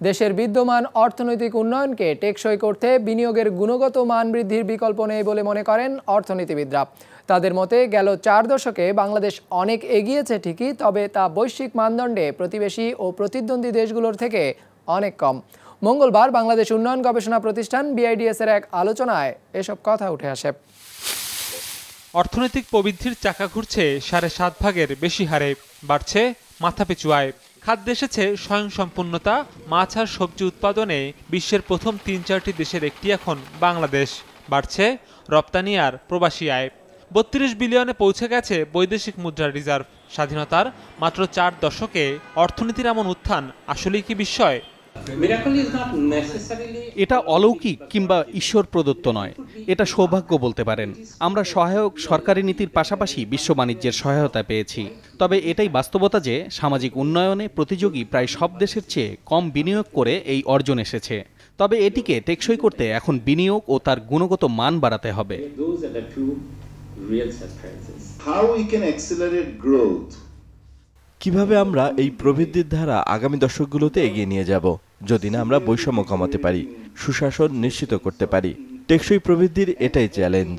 দেশের বিদ্যমান অর্থনৈতিক উন্নয়নকে টেকসই করতে বিনিয়োগের গুণগত মান বৃদ্ধির বিকল্প নেই বলে মনে করেন অর্থনীতিবিদরা। তাদের মতে গেল 4 দশকে বাংলাদেশ অনেক এগিয়েছে ঠিকই, তবে তা বৈশ্বিক মানদণ্ডে প্রতিবেশী ও প্রতিদ্বন্দ্বী দেশগুলোর থেকে অনেক কম। মঙ্গলবার বাংলাদেশ উন্নয়ন গবেষণা প্রতিষ্ঠান BIDS এর এক আলোচনায় এসব কথা উঠে আসে। অর্থনৈতিক প্রবৃদ্ধির চাকা ঘুরছে 7.5 ভাগের বেশি হারে, বাড়ছে মাথাপিছু আয়। খাদ্যে এসেছে স্বয়ংসম্পূর্ণতা, মাছ আর সবজি উৎপাদনে বিশ্বের প্রথম 3-4টি দেশের একটি এখন বাংলাদেশ। বাড়ছে রপ্তানি আর প্রবাসী আয়। 32 বিলিয়নে পৌঁছে গেছে বৈদেশিক মুদ্রার রিজার্ভ। স্বাধীনতার মাত্র 4 দশকে অর্থনীতির এমন উত্থান আসলেই কি বিস্ময়? এটা অলৌকিক কিংবা ঈশ্বর প্রদত্ত নয়, এটা সৌভাগ্য বলতে পারেন। আমরা সহায়ক সরকারি নীতির পাশাপাশি বিশ্ব বাণিজ্যের সহায়তা পেয়েছি। তবে এটাই বাস্তবতা যে সামাজিক উন্নয়নে প্রতিযোগী প্রায় সব দেশের চেয়ে কম বিনিয়োগ করে এই অর্জন এসেছে। তবে এটিকে টেকসই করতে এখন বিনিয়োগ ও তার গুণগত মান বাড়াতে হবে। কিভাবে আমরা এই প্রবৃদ্ধির ধারা আগামী দশকগুলোতে এগিয়ে নিয়ে যাব, যদি না আমরা বৈষম্য কমাতে পারি, সুশাসন নিশ্চিত করতে পারি। টেকসই প্রবৃদ্ধির এটাই চ্যালেঞ্জ।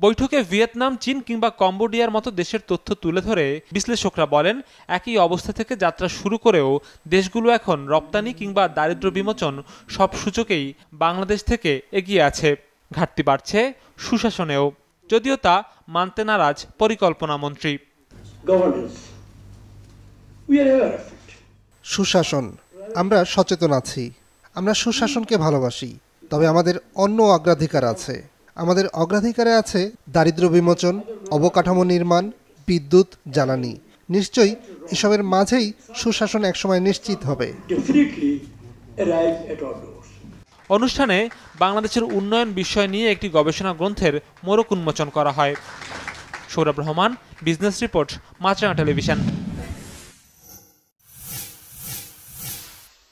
বৈঠকে ভিয়েতনাম, চীন কিংবা কম্বোডিয়ার মতো দেশের তথ্য তুলে ধরে বিশ্লেষকরা বলেন, একই অবস্থা থেকে যাত্রা শুরু করেও দেশগুলো এখন রপ্তানি কিংবা দারিদ্র্য বিমোচন সব সূচকেই বাংলাদেশ থেকে এগিয়ে আছে। ঘাটতি বাড়ছে সুশাসনেও, যদিও তা মানতে নারাজ পরিকল্পনা মন্ত্রী। সুশাসন, আমরা সচেতন আছি, আমরা সুশাসনকে ভালোবাসি, তবে আমাদের অন্য অগ্রাধিকার আছে। আমাদের অগ্রাধিকারে আছে দারিদ্র্য বিমোচন, অবকাঠামো নির্মাণ, বিদ্যুৎ, জ্বালানি। নিশ্চয়ই এসবের মাঝেই সুশাসন একসময় নিশ্চিত হবে। অনুষ্ঠানে বাংলাদেশের উন্নয়ন বিষয় নিয়ে একটি গবেষণা গ্রন্থের মোড়ক উন্মোচন করা হয়। সৌরভ রহমান, বিজনেস রিপোর্ট, মাছরাঙা টেলিভিশন।